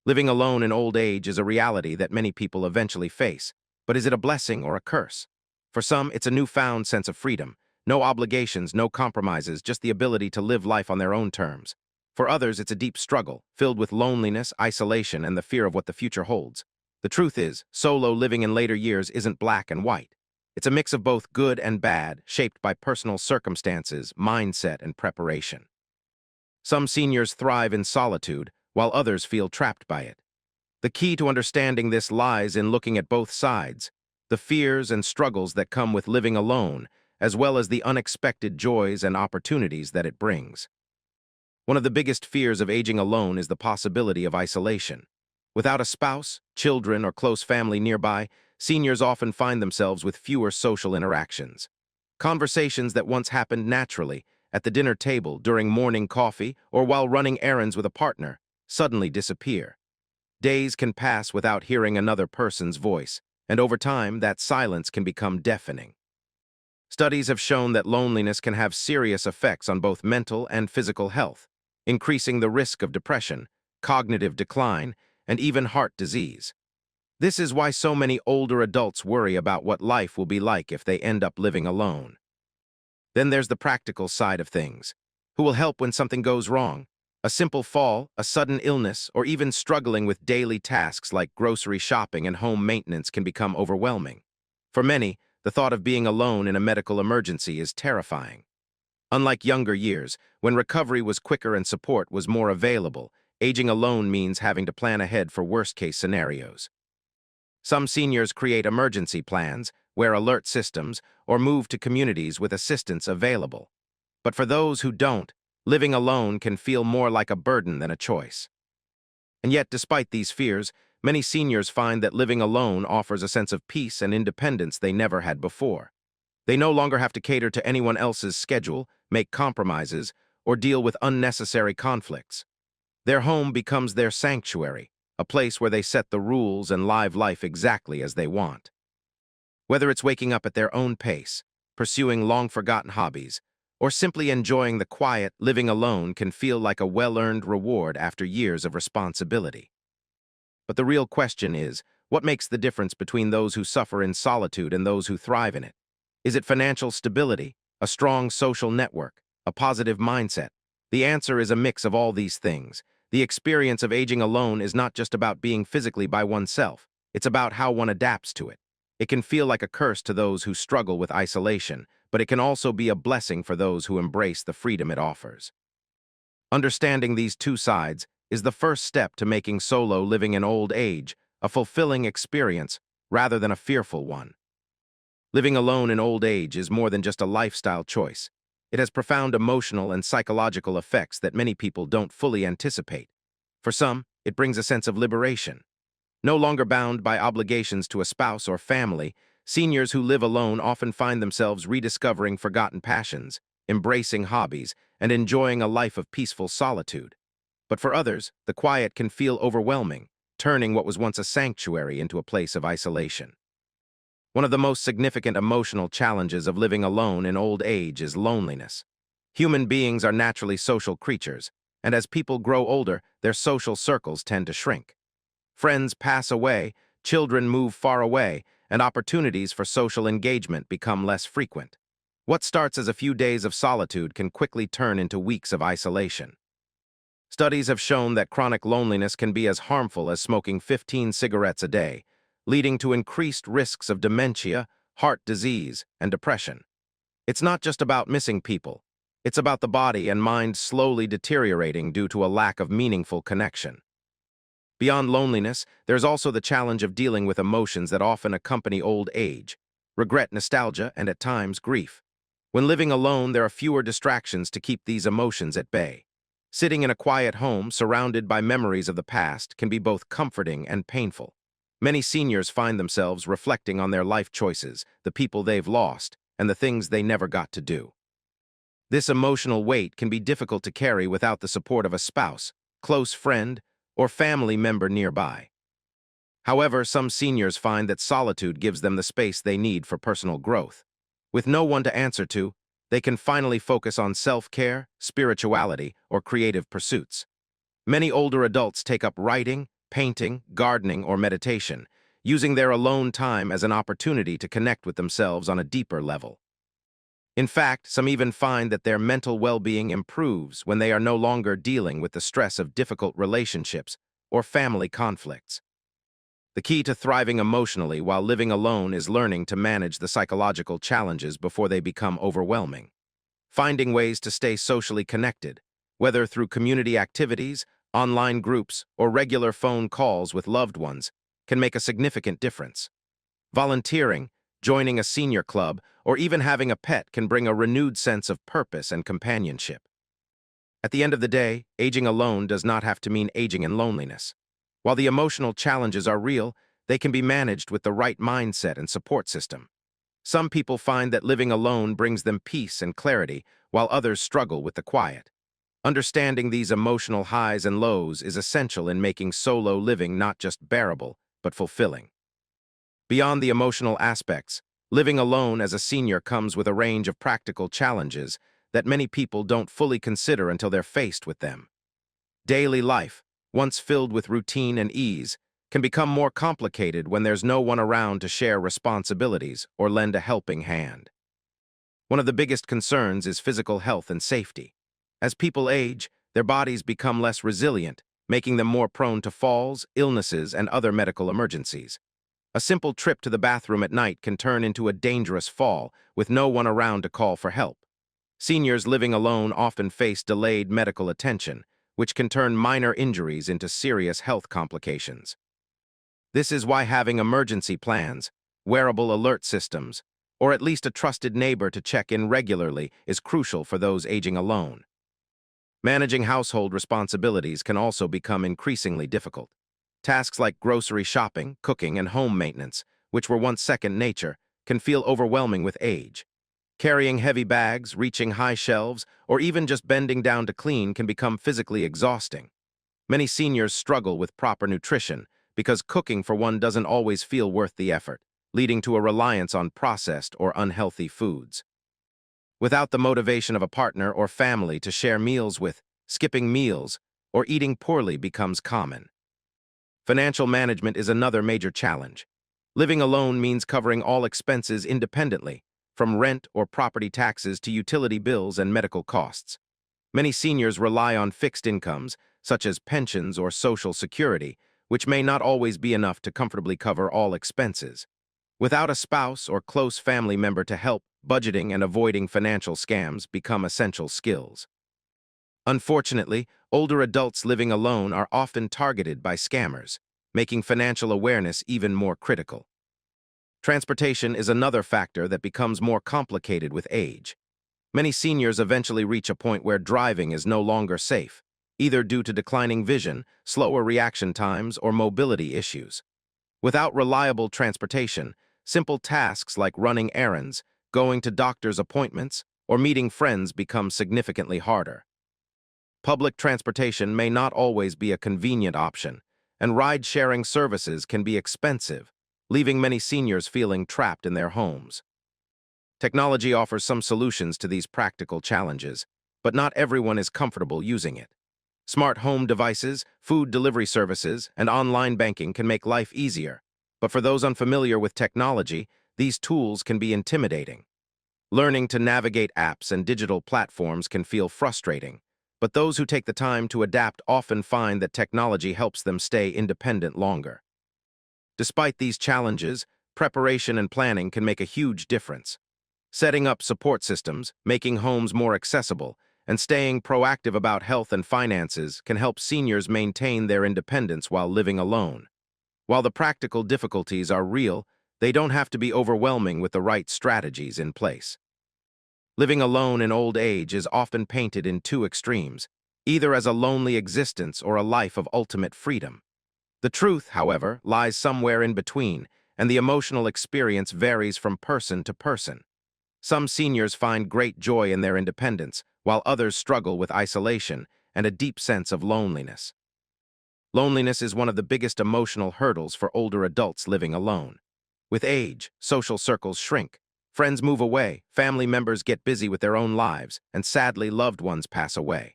Living alone in old age is a reality that many people eventually face. But is it a blessing or a curse? For some, it's a newfound sense of freedom. No obligations, no compromises, just the ability to live life on their own terms. For others, it's a deep struggle, filled with loneliness, isolation, and the fear of what the future holds. The truth is, solo living in later years isn't black and white. It's a mix of both good and bad, shaped by personal circumstances, mindset, and preparation. Some seniors thrive in solitude, while others feel trapped by it. The key to understanding this lies in looking at both sides, the fears and struggles that come with living alone, as well as the unexpected joys and opportunities that it brings. One of the biggest fears of aging alone is the possibility of isolation. Without a spouse, children, or close family nearby, seniors often find themselves with fewer social interactions. Conversations that once happened naturally, at the dinner table, during morning coffee, or while running errands with a partner, suddenly disappear. Days can pass without hearing another person's voice, and over time, that silence can become deafening. Studies have shown that loneliness can have serious effects on both mental and physical health, increasing the risk of depression, cognitive decline, and even heart disease. This is why so many older adults worry about what life will be like if they end up living alone. Then there's the practical side of things. Who will help when something goes wrong? A simple fall, a sudden illness, or even struggling with daily tasks like grocery shopping and home maintenance can become overwhelming. For many, the thought of being alone in a medical emergency is terrifying. Unlike younger years, when recovery was quicker and support was more available, aging alone means having to plan ahead for worst-case scenarios. Some seniors create emergency plans, wear alert systems, or move to communities with assistance available. But for those who don't, living alone can feel more like a burden than a choice. And yet, despite these fears, many seniors find that living alone offers a sense of peace and independence they never had before. They no longer have to cater to anyone else's schedule, make compromises, or deal with unnecessary conflicts. Their home becomes their sanctuary, a place where they set the rules and live life exactly as they want. Whether it's waking up at their own pace, pursuing long-forgotten hobbies, or simply enjoying the quiet, living alone can feel like a well-earned reward after years of responsibility. But the real question is, what makes the difference between those who suffer in solitude and those who thrive in it? Is it financial stability, a strong social network, a positive mindset? The answer is a mix of all these things. The experience of aging alone is not just about being physically by oneself. It's about how one adapts to it. It can feel like a curse to those who struggle with isolation, but it can also be a blessing for those who embrace the freedom it offers. Understanding these two sides is the first step to making solo living in old age a fulfilling experience rather than a fearful one. Living alone in old age is more than just a lifestyle choice. It has profound emotional and psychological effects that many people don't fully anticipate. For some, it brings a sense of liberation. No longer bound by obligations to a spouse or family, seniors who live alone often find themselves rediscovering forgotten passions, embracing hobbies, and enjoying a life of peaceful solitude. But for others, the quiet can feel overwhelming, turning what was once a sanctuary into a place of isolation. One of the most significant emotional challenges of living alone in old age is loneliness. Human beings are naturally social creatures, and as people grow older, their social circles tend to shrink. Friends pass away, children move far away, and opportunities for social engagement become less frequent. What starts as a few days of solitude can quickly turn into weeks of isolation. Studies have shown that chronic loneliness can be as harmful as smoking 15 cigarettes a day, leading to increased risks of dementia, heart disease, and depression. It's not just about missing people. It's about the body and mind slowly deteriorating due to a lack of meaningful connection. Beyond loneliness, there's also the challenge of dealing with emotions that often accompany old age: regret, nostalgia, and at times grief. When living alone, there are fewer distractions to keep these emotions at bay. Sitting in a quiet home, surrounded by memories of the past, can be both comforting and painful. Many seniors find themselves reflecting on their life choices, the people they've lost, and the things they never got to do. This emotional weight can be difficult to carry without the support of a spouse, close friend, or family member nearby. However, some seniors find that solitude gives them the space they need for personal growth. With no one to answer to, they can finally focus on self-care, spirituality, or creative pursuits. Many older adults take up writing, painting, gardening, or meditation, using their alone time as an opportunity to connect with themselves on a deeper level. In fact, some even find that their mental well-being improves when they are no longer dealing with the stress of difficult relationships or family conflicts. The key to thriving emotionally while living alone is learning to manage the psychological challenges before they become overwhelming. Finding ways to stay socially connected, whether through community activities, online groups, or regular phone calls with loved ones, can make a significant difference. Volunteering, joining a senior club, or even having a pet can bring a renewed sense of purpose and companionship. At the end of the day, aging alone does not have to mean aging in loneliness. While the emotional challenges are real, they can be managed with the right mindset and support system. Some people find that living alone brings them peace and clarity, while others struggle with the quiet. Understanding these emotional highs and lows is essential in making solo living not just bearable, but fulfilling. Beyond the emotional aspects, living alone as a senior comes with a range of practical challenges that many people don't fully consider until they're faced with them. Daily life, once filled with routine and ease, can become more complicated when there's no one around to share responsibilities or lend a helping hand. One of the biggest concerns is physical health and safety. As people age, their bodies become less resilient, making them more prone to falls, illnesses, and other medical emergencies. A simple trip to the bathroom at night can turn into a dangerous fall with no one around to call for help. Seniors living alone often face delayed medical attention, which can turn minor injuries into serious health complications. This is why having emergency plans, wearable alert systems, or at least a trusted neighbor to check in regularly is crucial for those aging alone. Managing household responsibilities can also become increasingly difficult. Tasks like grocery shopping, cooking, and home maintenance, which were once second nature, can feel overwhelming with age. Carrying heavy bags, reaching high shelves, or even just bending down to clean can become physically exhausting. Many seniors struggle with proper nutrition because cooking for one doesn't always feel worth the effort, leading to a reliance on processed or unhealthy foods. Without the motivation of a partner or family to share meals with, skipping meals or eating poorly becomes common. Financial management is another major challenge. Living alone means covering all expenses independently, from rent or property taxes to utility bills and medical costs. Many seniors rely on fixed incomes, such as pensions or Social Security, which may not always be enough to comfortably cover all expenses. Without a spouse or close family member to help, budgeting and avoiding financial scams become essential skills. Unfortunately, older adults living alone are often targeted by scammers, making financial awareness even more critical. Transportation is another factor that becomes more complicated with age. Many seniors eventually reach a point where driving is no longer safe, either due to declining vision, slower reaction times, or mobility issues. Without reliable transportation, simple tasks like running errands, going to doctor's appointments, or meeting friends become significantly harder. Public transportation may not always be a convenient option, and ride-sharing services can be expensive, leaving many seniors feeling trapped in their homes. Technology offers some solutions to these practical challenges, but not everyone is comfortable using it. Smart home devices, food delivery services, and online banking can make life easier, but for those unfamiliar with technology, these tools can be intimidating. Learning to navigate apps and digital platforms can feel frustrating, but those who take the time to adapt often find that technology helps them stay independent longer. Despite these challenges, preparation and planning can make a huge difference. Setting up support systems, making homes more accessible, and staying proactive about health and finances can help seniors maintain their independence while living alone. While the practical difficulties are real, they don't have to be overwhelming with the right strategies in place. Living alone in old age is often painted in two extremes, either as a lonely existence or a life of ultimate freedom. The truth, however, lies somewhere in between, and the emotional experience varies from person to person. Some seniors find great joy in their independence, while others struggle with isolation and a deep sense of loneliness. Loneliness is one of the biggest emotional hurdles for older adults living alone. With age, social circles shrink, friends move away, family members get busy with their own lives, and sadly, loved ones pass away.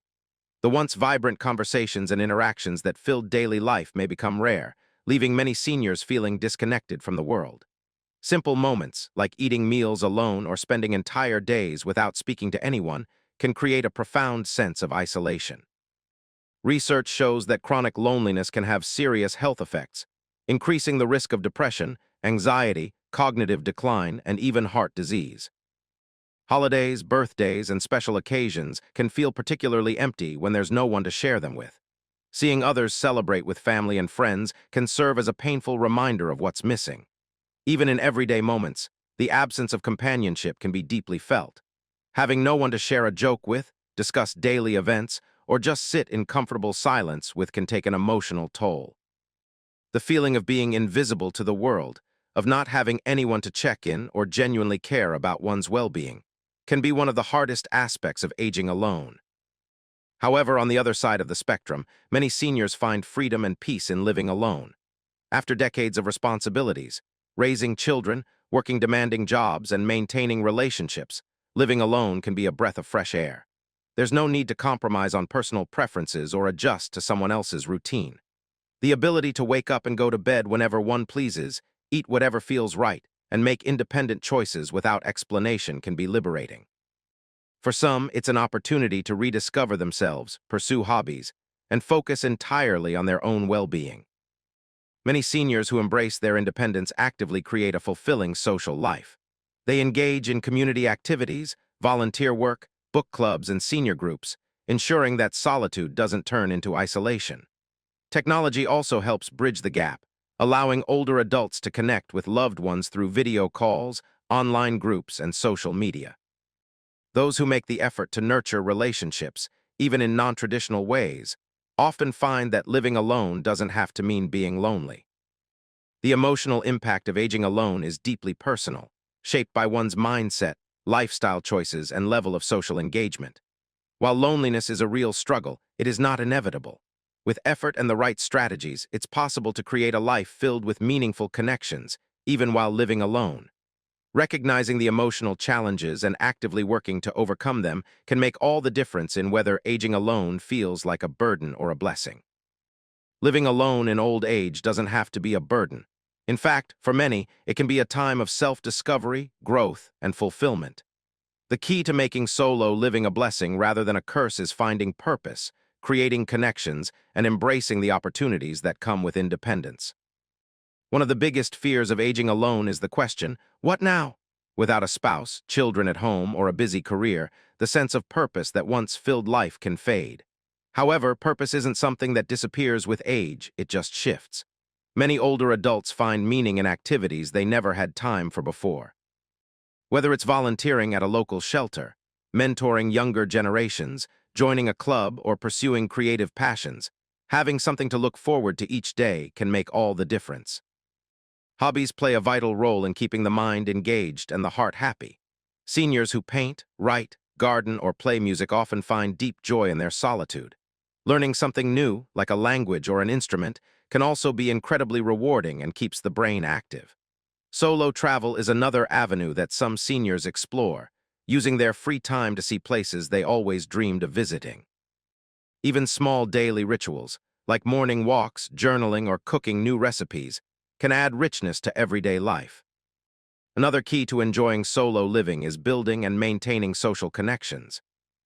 The once vibrant conversations and interactions that filled daily life may become rare, leaving many seniors feeling disconnected from the world. Simple moments, like eating meals alone or spending entire days without speaking to anyone, can create a profound sense of isolation. Research shows that chronic loneliness can have serious health effects, increasing the risk of depression, anxiety, cognitive decline, and even heart disease. Holidays, birthdays, and special occasions can feel particularly empty when there's no one to share them with. Seeing others celebrate with family and friends can serve as a painful reminder of what's missing. Even in everyday moments, the absence of companionship can be deeply felt. Having no one to share a joke with, discuss daily events, or just sit in comfortable silence with can take an emotional toll. The feeling of being invisible to the world, of not having anyone to check in or genuinely care about one's well-being, can be one of the hardest aspects of aging alone. However, on the other side of the spectrum, many seniors find freedom and peace in living alone. After decades of responsibilities, raising children, working demanding jobs, and maintaining relationships, living alone can be a breath of fresh air. There's no need to compromise on personal preferences or adjust to someone else's routine. The ability to wake up and go to bed whenever one pleases, eat whatever feels right, and make independent choices without explanation can be liberating. For some, it's an opportunity to rediscover themselves, pursue hobbies, and focus entirely on their own well-being. Many seniors who embrace their independence actively create a fulfilling social life. They engage in community activities, volunteer work, book clubs, and senior groups, ensuring that solitude doesn't turn into isolation. Technology also helps bridge the gap, allowing older adults to connect with loved ones through video calls, online groups, and social media. Those who make the effort to nurture relationships, even in non-traditional ways, often find that living alone doesn't have to mean being lonely. The emotional impact of aging alone is deeply personal, shaped by one's mindset, lifestyle choices, and level of social engagement. While loneliness is a real struggle, it is not inevitable. With effort and the right strategies, it's possible to create a life filled with meaningful connections, even while living alone. Recognizing the emotional challenges and actively working to overcome them can make all the difference in whether aging alone feels like a burden or a blessing. Living alone in old age doesn't have to be a burden. In fact, for many, it can be a time of self-discovery, growth, and fulfillment. The key to making solo living a blessing rather than a curse is finding purpose, creating connections, and embracing the opportunities that come with independence. One of the biggest fears of aging alone is the question, what now? Without a spouse, children at home, or a busy career, the sense of purpose that once filled life can fade. However, purpose isn't something that disappears with age, it just shifts. Many older adults find meaning in activities they never had time for before. Whether it's volunteering at a local shelter, mentoring younger generations, joining a club, or pursuing creative passions, having something to look forward to each day can make all the difference. Hobbies play a vital role in keeping the mind engaged and the heart happy. Seniors who paint, write, garden, or play music often find deep joy in their solitude. Learning something new, like a language or an instrument, can also be incredibly rewarding and keeps the brain active. Solo travel is another avenue that some seniors explore, using their free time to see places they always dreamed of visiting. Even small daily rituals, like morning walks, journaling, or cooking new recipes, can add richness to everyday life. Another key to enjoying solo living is building and maintaining social connections.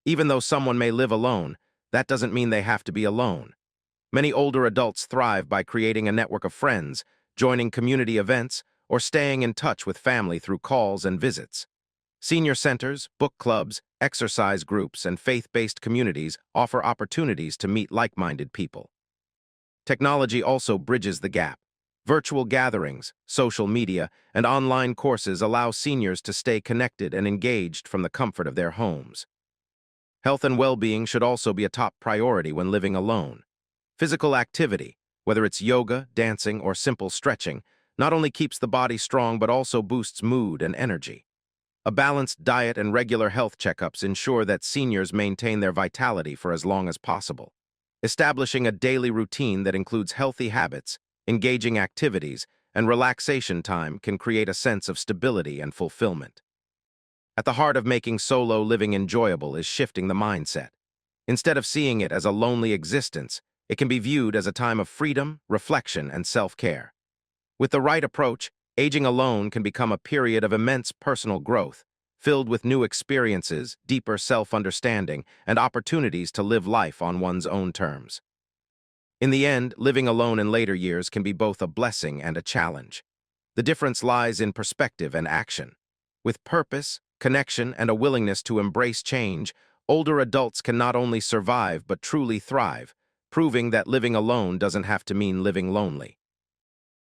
Even though someone may live alone, that doesn't mean they have to be alone. Many older adults thrive by creating a network of friends, joining community events, or staying in touch with family through calls and visits. Senior centers, book clubs, exercise groups, and faith-based communities offer opportunities to meet like-minded people. Technology also bridges the gap. Virtual gatherings, social media, and online courses allow seniors to stay connected and engaged from the comfort of their homes. Health and well-being should also be a top priority when living alone. Physical activity, whether it's yoga, dancing, or simple stretching, not only keeps the body strong but also boosts mood and energy. A balanced diet and regular health checkups ensure that seniors maintain their vitality for as long as possible. Establishing a daily routine that includes healthy habits, engaging activities, and relaxation time can create a sense of stability and fulfillment. At the heart of making solo living enjoyable is shifting the mindset. Instead of seeing it as a lonely existence, it can be viewed as a time of freedom, reflection, and self-care. With the right approach, aging alone can become a period of immense personal growth, filled with new experiences, deeper self-understanding, and opportunities to live life on one's own terms. In the end, living alone in later years can be both a blessing and a challenge. The difference lies in perspective and action. With purpose, connection, and a willingness to embrace change, older adults can not only survive but truly thrive, proving that living alone doesn't have to mean living lonely.